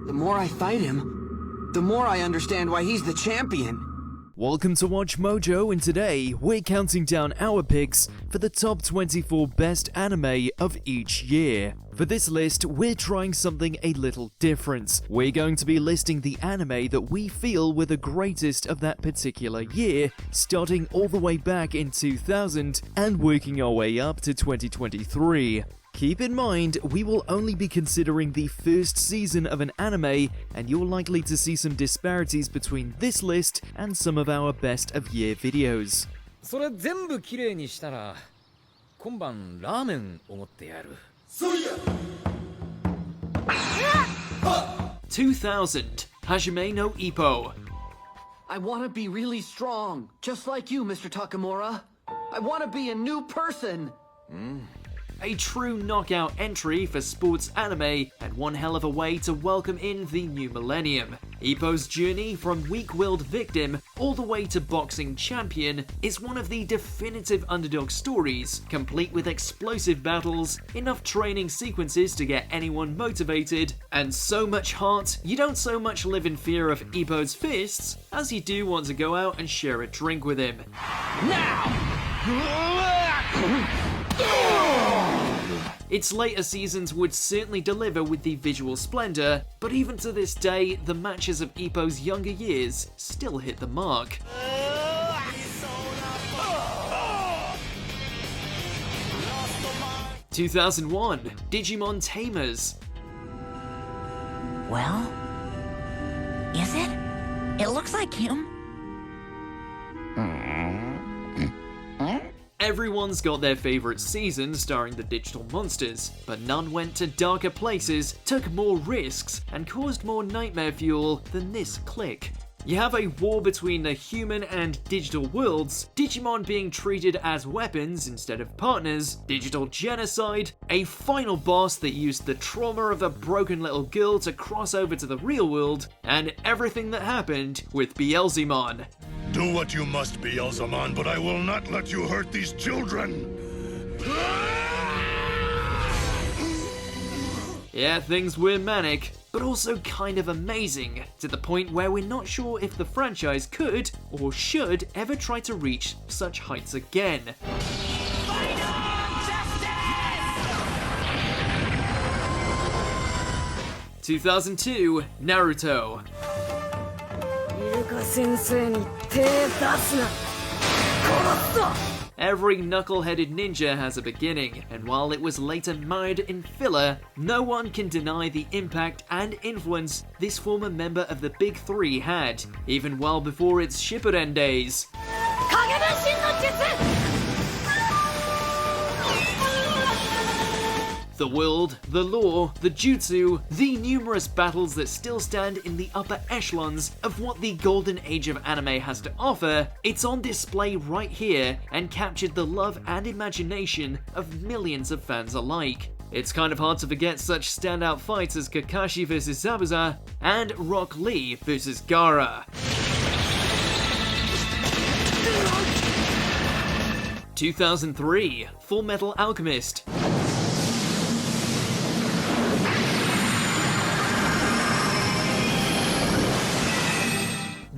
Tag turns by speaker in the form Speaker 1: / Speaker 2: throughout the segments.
Speaker 1: The more I fight him, the more I understand why he's the champion.
Speaker 2: Welcome to Watch Mojo, and today we're counting down our picks for the top 24 best anime of each year. For this list, we're trying something a little different. We're going to be listing the anime that we feel were the greatest of that particular year, starting all the way back in 2000 and working our way up to 2023. Keep in mind, we will only be considering the first season of an anime, and you're likely to see some disparities between this list and some of our best of year videos.
Speaker 3: それ全部きれいにしたら今晩ラーメンおごってやる。
Speaker 2: 2000, Hashimeno Ippo.
Speaker 1: I want to be really strong, just like you, Mr. Takamura. I want to be a new person.
Speaker 2: A true knockout entry for sports anime, and one hell of a way to welcome in the new millennium. Ippo's journey from weak-willed victim all the way to boxing champion is one of the definitive underdog stories, complete with explosive battles, enough training sequences to get anyone motivated, and so much heart you don't so much live in fear of Ippo's fists as you do want to go out and share a drink with him.
Speaker 1: Now!
Speaker 2: Its later seasons would certainly deliver with the visual splendor, but even to this day, the matches of Ippo's younger years still hit the mark. 2001, Digimon Tamers.
Speaker 4: Well, is it? It looks like him.
Speaker 2: Everyone's got their favorite season starring the digital monsters, but none went to darker places, took more risks, and caused more nightmare fuel than this clique. You have a war between the human and digital worlds, Digimon being treated as weapons instead of partners, digital genocide, a final boss that used the trauma of a broken little girl to cross over to the real world, and everything that happened with Beelzemon.
Speaker 5: Do what you must, Beelzemon, but I will not let you hurt these children!
Speaker 2: Yeah, things were manic, but also kind of amazing, to the point where we're not sure if the franchise could, or should, ever try to reach such heights again. 2002, Naruto. Every knuckle-headed ninja has a beginning, and while it was later marred in filler, no one can deny the impact and influence this former member of the Big Three had, even well before its Shippuden days. The world, the lore, the jutsu, the numerous battles that still stand in the upper echelons of what the golden age of anime has to offer, it's on display right here and captured the love and imagination of millions of fans alike. It's kind of hard to forget such standout fights as Kakashi vs Zabuza and Rock Lee vs Gaara. 2003, Full Metal Alchemist.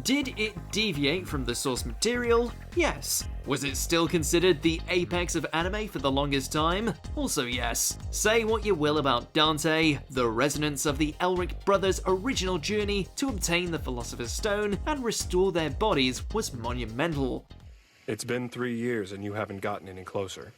Speaker 2: Did it deviate from the source material? Yes. Was it still considered the apex of anime for the longest time? Also yes. Say what you will about Dante, the resonance of the Elric brothers' original journey to obtain the Philosopher's Stone and restore their bodies was monumental.
Speaker 6: It's been 3 years and you haven't gotten any closer.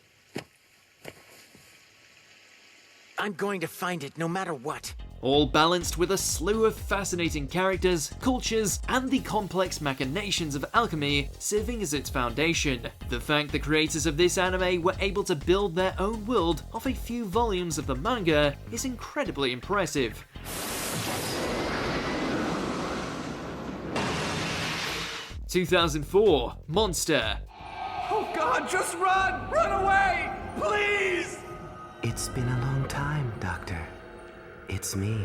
Speaker 7: I'm going to find it no matter what.
Speaker 2: All balanced with a slew of fascinating characters, cultures, and the complex machinations of alchemy serving as its foundation. The fact the creators of this anime were able to build their own world off a few volumes of the manga is incredibly impressive. 2004, Monster.
Speaker 1: Oh God, just run! Run away! Please!
Speaker 7: It's been a long time, Doctor. It's me.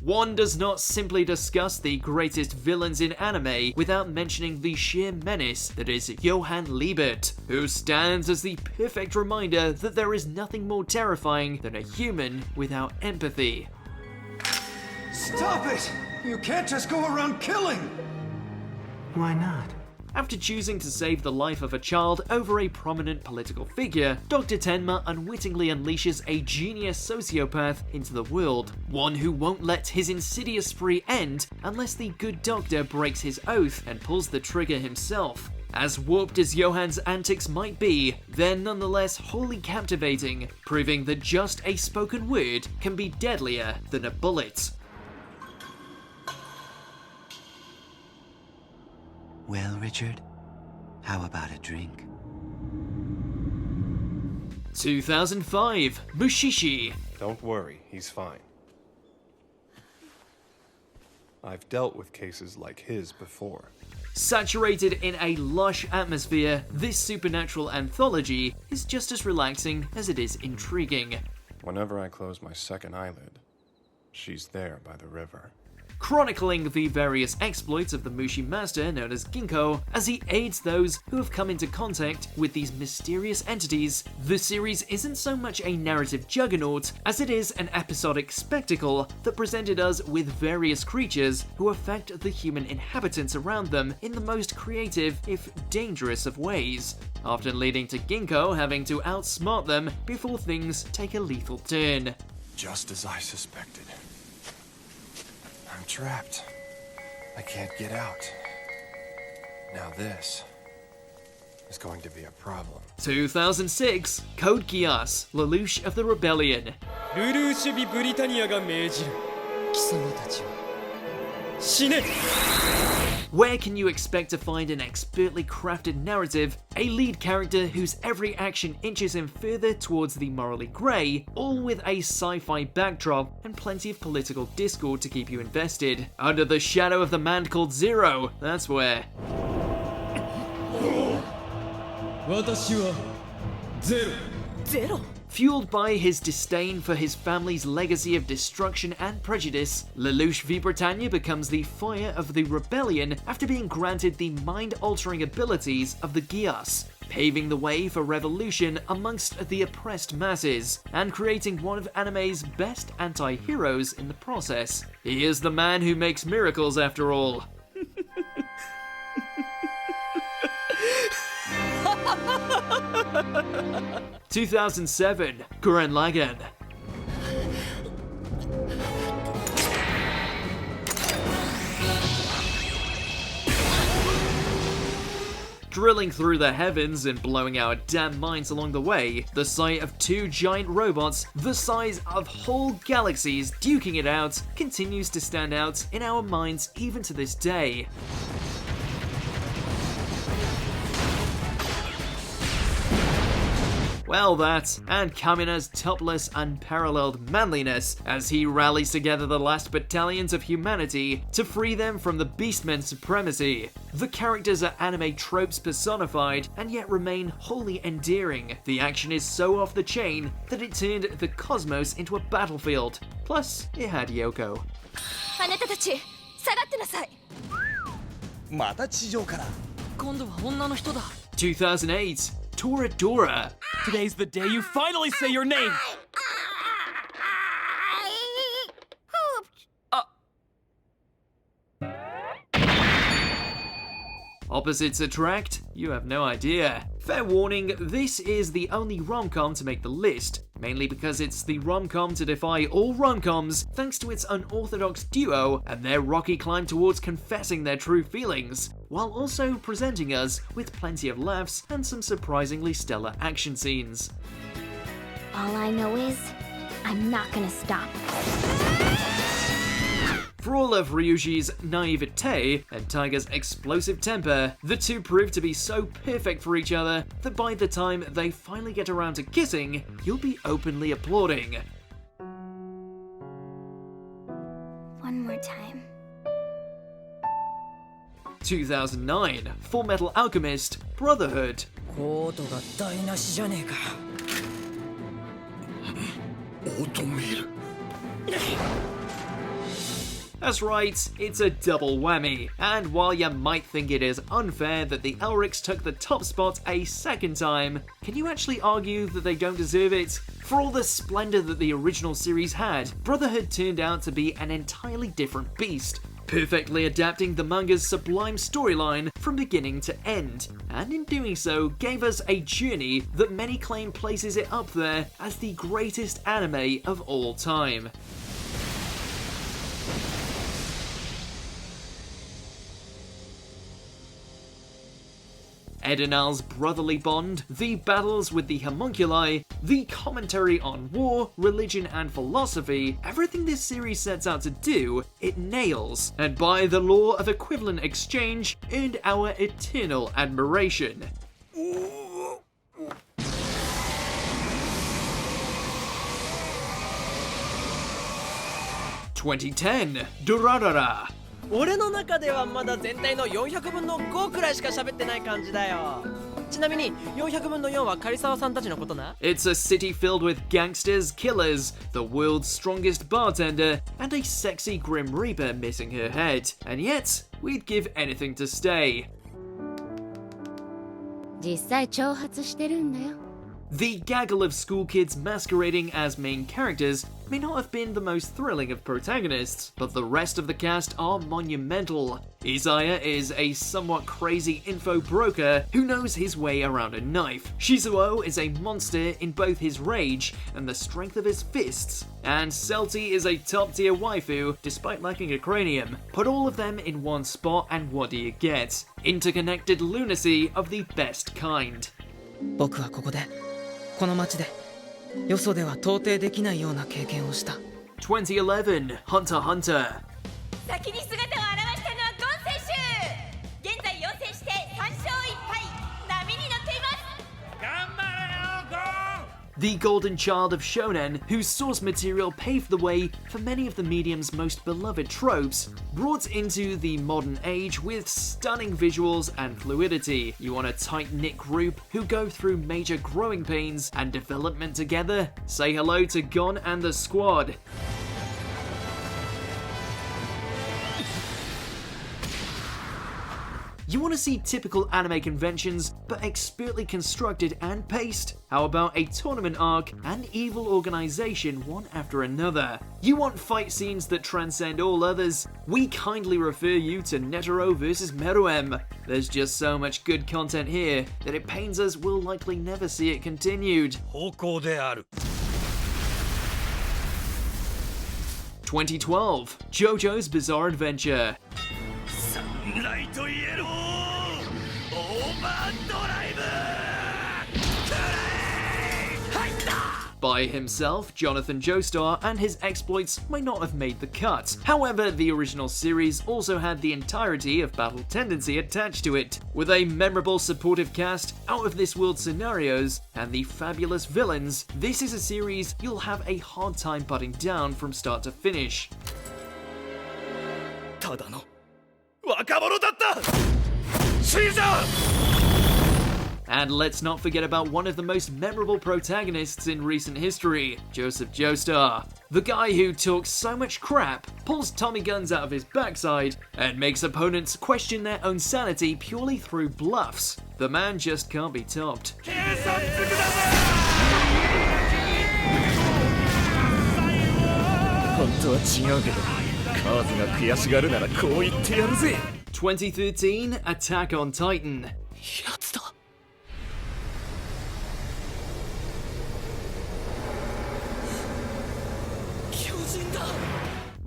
Speaker 2: One does not simply discuss the greatest villains in anime without mentioning the sheer menace that is Johann Liebert, who stands as the perfect reminder that there is nothing more terrifying than a human without empathy.
Speaker 8: Stop it! You can't just go around killing!
Speaker 7: Why not?
Speaker 2: After choosing to save the life of a child over a prominent political figure, Dr. Tenma unwittingly unleashes a genius sociopath into the world, one who won't let his insidious spree end unless the good doctor breaks his oath and pulls the trigger himself. As warped as Johan's antics might be, they're nonetheless wholly captivating, proving that just a spoken word can be deadlier than a bullet.
Speaker 7: Well, Richard, how about a drink?
Speaker 2: 2005, Mushishi.
Speaker 6: Don't worry, he's fine. I've dealt with cases like his before.
Speaker 2: Saturated in a lush atmosphere, this supernatural anthology is just as relaxing as it is intriguing.
Speaker 6: Whenever I close my second eyelid, she's there by the river.
Speaker 2: Chronicling the various exploits of the Mushi master known as Ginkgo as he aids those who have come into contact with these mysterious entities, the series isn't so much a narrative juggernaut as it is an episodic spectacle that presented us with various creatures who affect the human inhabitants around them in the most creative, if dangerous of ways, often leading to Ginkgo having to outsmart them before things take a lethal turn.
Speaker 6: Just as I suspected. I'm trapped. I can't get out. Now this is going to be a problem.
Speaker 2: 2006, Code Geass, Lelouch of the Rebellion.
Speaker 3: ルルーシュビ・ブリタニアが命じる貴様たちは死ね
Speaker 2: Where can you expect to find an expertly crafted narrative, a lead character whose every action inches him further towards the morally grey, all with a sci-fi backdrop and plenty of political discord to keep you invested? Under the shadow of the man called Zero, that's where.
Speaker 3: 私はゼロ
Speaker 4: ゼロ
Speaker 2: Fueled by his disdain for his family's legacy of destruction and prejudice, Lelouch v Britannia becomes the fire of the rebellion after being granted the mind-altering abilities of the Geass, paving the way for revolution amongst the oppressed masses, and creating one of anime's best anti-heroes in the process. He is the man who makes miracles after all. 2007, Gan Lagan. Drilling through the heavens and blowing our damn minds along the way, the sight of two giant robots the size of whole galaxies duking it out continues to stand out in our minds even to this day. Well, that, and Kamina's topless, unparalleled manliness as he rallies together the last battalions of humanity to free them from the Beastmen's supremacy. The characters are anime tropes personified, and yet remain wholly endearing. The action is so off the chain that it turned the cosmos into a battlefield. Plus, it had Yoko.
Speaker 4: あなたたち下がってなさい
Speaker 3: また地上から
Speaker 4: 今度は女の人だ
Speaker 2: 2008, Tora Dora.
Speaker 3: Today's the day you finally say your name!
Speaker 2: Opposites attract? You have no idea. Fair warning, this is the only rom-com to make the list, mainly because it's the rom-com to defy all rom-coms thanks to its unorthodox duo and their rocky climb towards confessing their true feelings, while also presenting us with plenty of laughs and some surprisingly stellar action scenes.
Speaker 9: All I know is, I'm not gonna stop.
Speaker 2: For all of Ryuji's naivete and Tiger's explosive temper, the two prove to be so perfect for each other that by the time they finally get around to kissing, you'll be openly applauding.
Speaker 9: One more time.
Speaker 2: 2009, Full Metal Alchemist, Brotherhood.
Speaker 3: コートが台無しじゃねえか
Speaker 5: オートミール
Speaker 2: That's right, it's a double whammy. And while you might think it is unfair that the Elrics took the top spot a second time, can you actually argue that they don't deserve it? For all the splendor that the original series had, Brotherhood turned out to be an entirely different beast, perfectly adapting the manga's sublime storyline from beginning to end, and in doing so gave us a journey that many claim places it up there as the greatest anime of all time. Ed and Al's brotherly bond, the battles with the homunculi, the commentary on war, religion and philosophy, everything this series sets out to do, it nails, and by the law of equivalent exchange, earned our eternal admiration. 2010, Tora Dora.
Speaker 10: 俺の中ではまだ全体の400分の5くらいしか喋ってない感じだよ。ちなみに400分の4は狩沢さんたちのことな。
Speaker 2: It's a city filled with gangsters, killers, the world's strongest bartender, and a sexy Grim Reaper missing her head. And yet, we'd give anything to stay.
Speaker 9: 実際挑発してるんだよ。
Speaker 2: The gaggle of school kids masquerading as main characters may not have been the most thrilling of protagonists, but the rest of the cast are monumental. Isaiah is a somewhat crazy info broker who knows his way around a knife. Shizuo is a monster in both his rage and the strength of his fists. And Celti is a top-tier waifu despite lacking a cranium. Put all of them in one spot and what do you get? Interconnected lunacy of the best kind.
Speaker 10: 僕はここでこの街でよそでは到底できないような経験をした。
Speaker 2: 2011, Hunter x Hunter.
Speaker 11: 先に姿を現したのはゴン選手。現在4戦して3勝1敗。波に乗っています。頑張れよゴン。
Speaker 2: The golden child of shonen, whose source material paved the way for many of the medium's most beloved tropes, brought into the modern age with stunning visuals and fluidity. You want a tight-knit group who go through major growing pains and development together? Say hello to Gon and the squad. You want to see typical anime conventions, but expertly constructed and paced? How about a tournament arc and evil organization one after another? You want fight scenes that transcend all others? We kindly refer you to Netero vs Meruem. There's just so much good content here that it pains us we'll likely never see it continued. 2012, JoJo's Bizarre Adventure. By himself, Jonathan Joestar and his exploits might not have made the cut. However, the original series also had the entirety of Battle Tendency attached to it, with a memorable supportive cast, out-of-this-world scenarios, and the fabulous villains. This is a series you'll have a hard time putting down from start to finish. And let's not forget about one of the most memorable protagonists in recent history, Joseph Joestar. The guy who talks so much crap, pulls Tommy guns out of his backside, and makes opponents question their own sanity purely through bluffs. The man just can't be topped. 2013, Attack on Titan.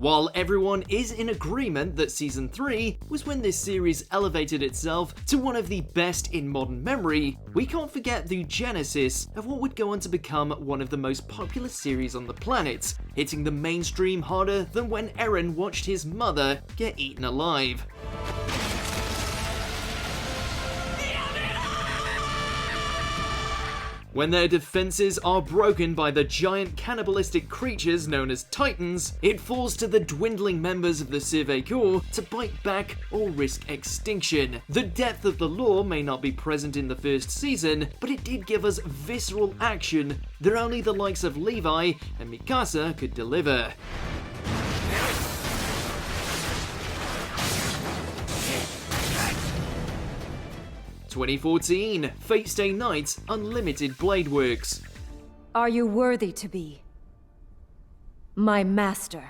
Speaker 2: While everyone is in agreement that Season 3 was when this series elevated itself to one of the best in modern memory, we can't forget the genesis of what would go on to become one of the most popular series on the planet, hitting the mainstream harder than when Eren watched his mother get eaten alive. When their defenses are broken by the giant cannibalistic creatures known as Titans, it falls to the dwindling members of the Survey Corps to bite back or risk extinction. The depth of the lore may not be present in the first season, but it did give us visceral action that only the likes of Levi and Mikasa could deliver. 2014, Fate Stay Night Unlimited Blade Works.
Speaker 12: Are you worthy to be my master?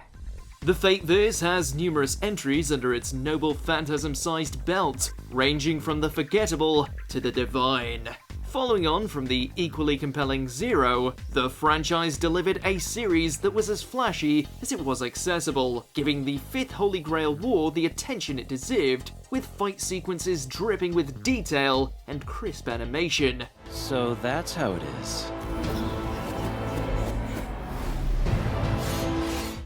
Speaker 2: The Fateverse has numerous entries under its noble phantasm-sized belt, ranging from the forgettable to the divine. Following on from the equally compelling Zero, the franchise delivered a series that was as flashy as it was accessible, giving the Fifth Holy Grail War the attention it deserved, with fight sequences dripping with detail and crisp animation.
Speaker 13: So that's how it is.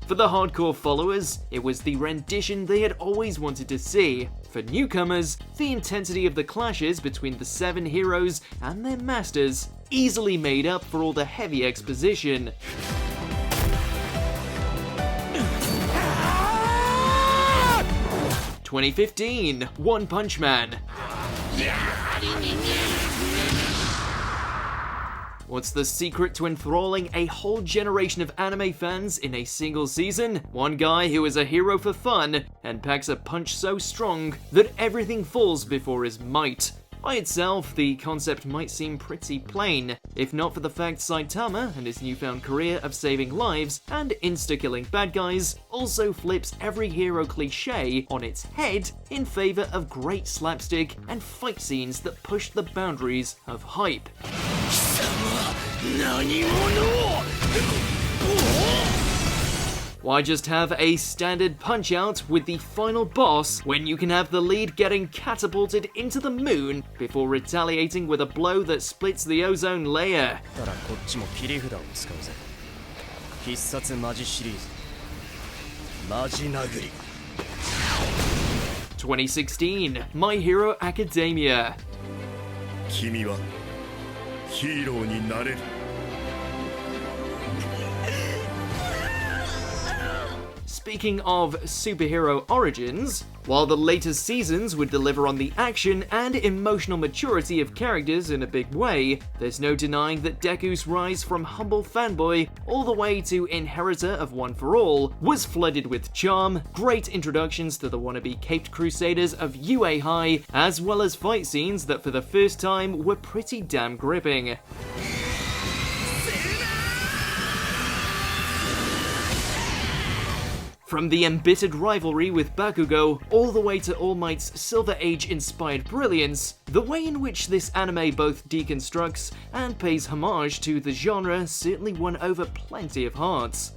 Speaker 2: For the hardcore followers, it was the rendition they had always wanted to see. For newcomers, the intensity of the clashes between the 7 heroes and their masters easily made up for all the heavy exposition. (2015) One Punch Man. What's the secret to enthralling a whole generation of anime fans in a single season? One guy who is a hero for fun and packs a punch so strong that everything falls before his might. By itself, the concept might seem pretty plain, if not for the fact Saitama and his newfound career of saving lives and insta-killing bad guys also flips every hero cliche on its head in favor of great slapstick and fight scenes that push the boundaries of hype. Why just have a standard punch-out with the final boss when you can have the lead getting catapulted into the moon before retaliating with a blow that splits the ozone layer? 2016, My Hero Academia.
Speaker 5: 君はヒーローになれる。
Speaker 2: Speaking of superhero origins, while the latest seasons would deliver on the action and emotional maturity of characters in a big way, there's no denying that Deku's rise from humble fanboy all the way to inheritor of One for All was flooded with charm, great introductions to the wannabe caped crusaders of UA High, as well as fight scenes that for the first time were pretty damn gripping. From the embittered rivalry with Bakugo, all the way to All Might's Silver Age-inspired brilliance, the way in which this anime both deconstructs and pays homage to the genre certainly won over plenty of hearts.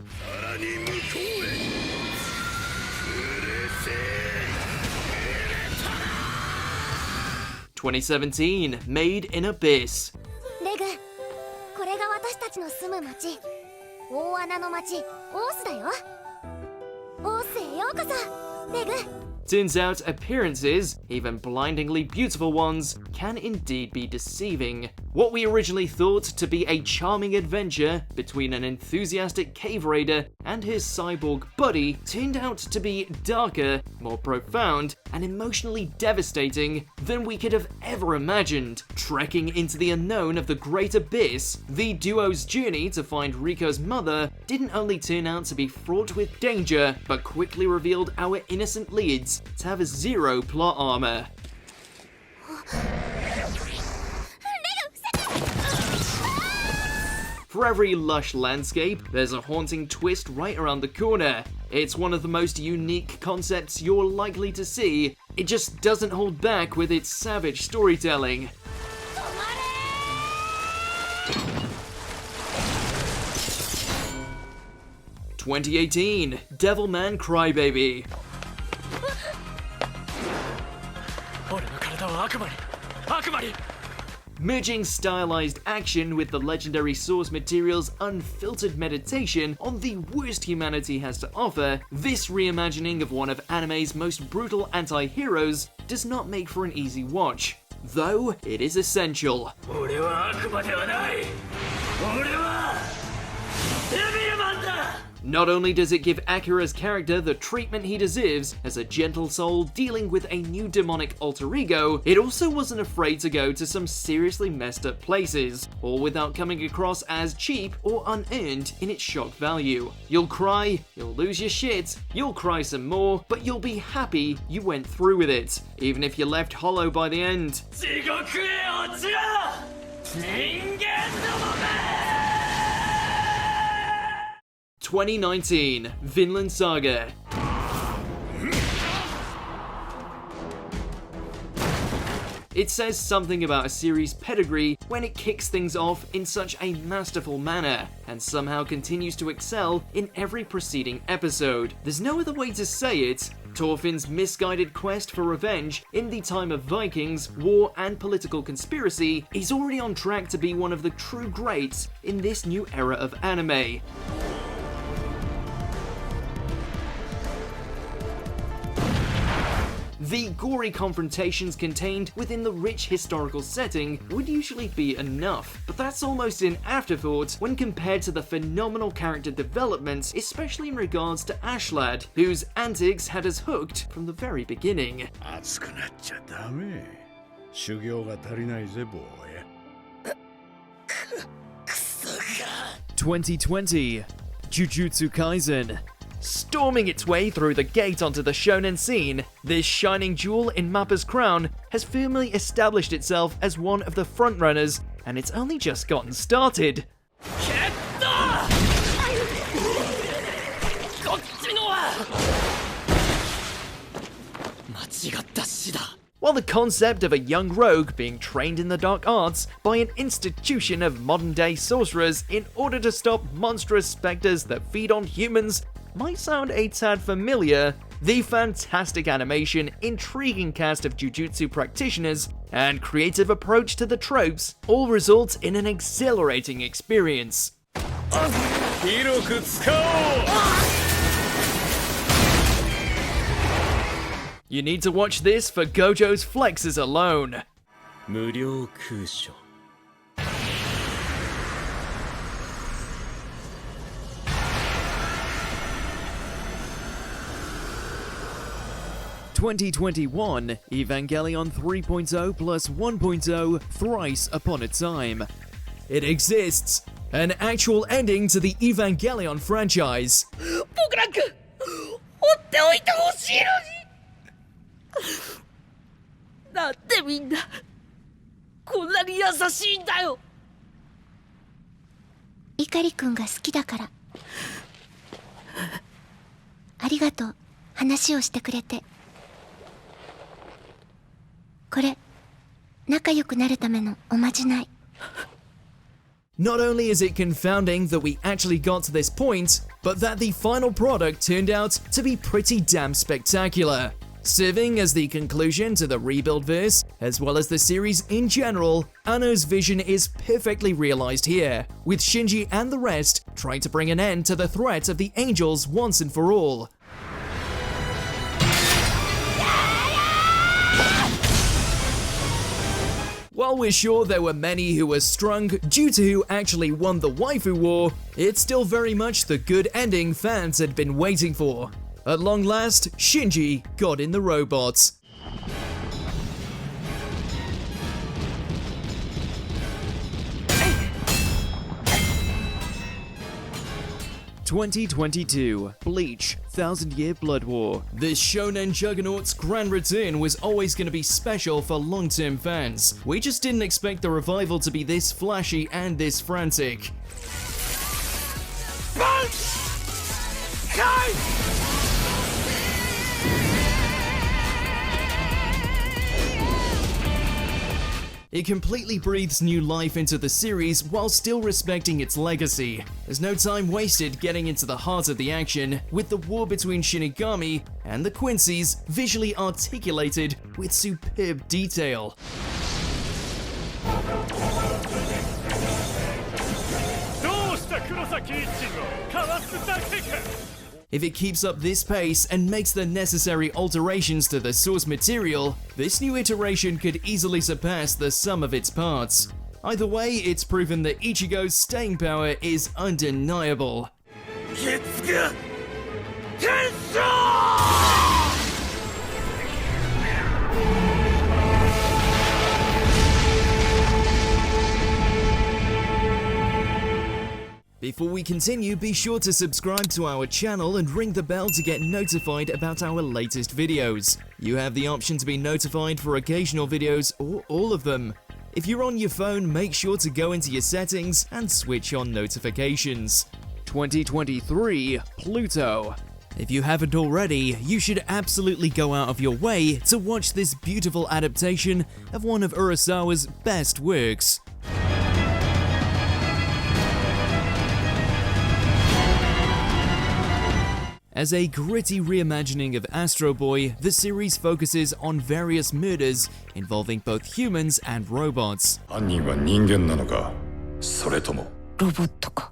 Speaker 2: 2017, Made in Abyss.
Speaker 9: レグ、これが私たちの住む町、大穴の町、オースだよ。オースへようこそ、レグ。
Speaker 2: Turns out appearances, even blindingly beautiful ones, can indeed be deceiving. What we originally thought to be a charming adventure between an enthusiastic cave raider and his cyborg buddy turned out to be darker, more profound, and emotionally devastating than we could have ever imagined. Trekking into the unknown of the Great Abyss, the duo's journey to find Riko's mother didn't only turn out to be fraught with danger, but quickly revealed our innocent leads to have zero plot armor. For every lush landscape, there's a haunting twist right around the corner. It's one of the most unique concepts you're likely to see. It just doesn't hold back with its savage storytelling. (2018) Devilman Crybaby. Merging stylized action with the legendary source material's unfiltered meditation on the worst humanity has to offer, this reimagining of one of anime's most brutal anti-heroes does not make for an easy watch, though it is essential. Not only does it give Akira's character the treatment he deserves as a gentle soul dealing with a new demonic alter ego, it also wasn't afraid to go to some seriously messed up places, all without coming across as cheap or unearned in its shock value. You'll cry, you'll lose your shit, you'll cry some more, but you'll be happy you went through with it, even if you're left hollow by the end. 2019, Vinland Saga. It says something about a series' pedigree when it kicks things off in such a masterful manner, and somehow continues to excel in every preceding episode. There's no other way to say it. Thorfinn's misguided quest for revenge in the time of Vikings, war, and political conspiracy is already on track to be one of the true greats in this new era of anime. The gory confrontations contained within the rich historical setting would usually be enough, but that's almost an afterthought when compared to the phenomenal character development, especially in regards to Ashlad, whose antics had us hooked from the very beginning. 2020, Jujutsu Kaisen. Storming its way through the gate onto the shonen scene, this shining jewel in Mappa's crown has firmly established itself as one of the frontrunners, and it's only just gotten started. While the concept of a young rogue being trained in the dark arts by an institution of modern-day sorcerers in order to stop monstrous specters that feed on humans might sound a tad familiar, the fantastic animation, intriguing cast of jujutsu practitioners, and creative approach to the tropes all result in an exhilarating experience. You need to watch this for Gojo's flexes alone. 2021, Evangelion 3.0 plus 1.0 thrice upon a time. It exists! An actual ending to the Evangelion franchise.
Speaker 11: 僕なんか放っておいてほしいのに。なんでみんなこんなに優しいんだよ。
Speaker 9: 碇くんが好きだから。ありがとう、話をしてくれて。これ、仲良くなるためのおまじない。
Speaker 2: Not only is it confounding that we actually got to this point, but that the final product turned out to be pretty damn spectacular. Serving as the conclusion to the rebuild verse, as well as the series in general, Anno's vision is perfectly realized here, with Shinji and the rest trying to bring an end to the threat of the angels once and for all. While we're sure there were many who were strung due to who actually won the waifu war, it's still very much the good ending fans had been waiting for. At long last, Shinji got in the robots. (2022) Bleach, ThousandYear Blood War. This shonen juggernaut's grand return was always going to be special for long-term fans. We just didn't expect the revival to be this flashy and this frantic. It completely breathes new life into the series while still respecting its legacy. There's no time wasted getting into the heart of the action, with the war between Shinigami and the Quincy's visually articulated with superb detail. If it keeps up this pace and makes the necessary alterations to the source material, this new iteration could easily surpass the sum of its parts. Either way, it's proven that Ichigo's staying power is undeniable.
Speaker 11: けつく天章。
Speaker 2: Before we continue, be sure to subscribe to our channel and ring the bell to get notified about our latest videos. You have the option to be notified for occasional videos or all of them. If you're on your phone, make sure to go into your settings and switch on notifications. 2023 Pluto. If you haven't already, you should absolutely go out of your way to watch this beautiful adaptation of one of Urasawa's best works. As a gritty reimagining of Astro Boy, the series focuses on various murders involving both humans and robots.
Speaker 5: 犯人は人間なのか、それとも。
Speaker 4: ロボットか。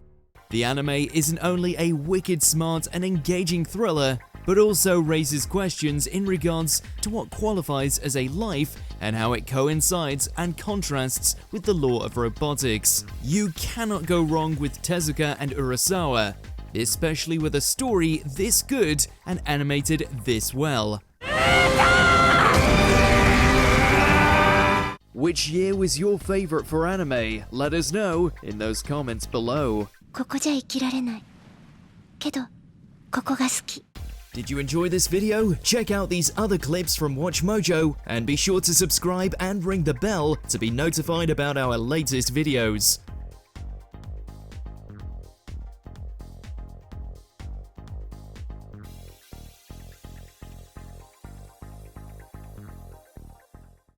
Speaker 2: The anime isn't only a wicked smart and engaging thriller, but also raises questions in regards to what qualifies as a life and how it coincides and contrasts with the law of robotics. You cannot go wrong with Tezuka and Urasawa, especially with a story this good and animated this well. Which year was your favorite for anime? Let us know in those comments below.
Speaker 9: ここじゃ生きられない。けど、ここが好き。
Speaker 2: Did you enjoy this video? Check out these other clips from WatchMojo and be sure to subscribe and ring the bell to be notified about our latest videos.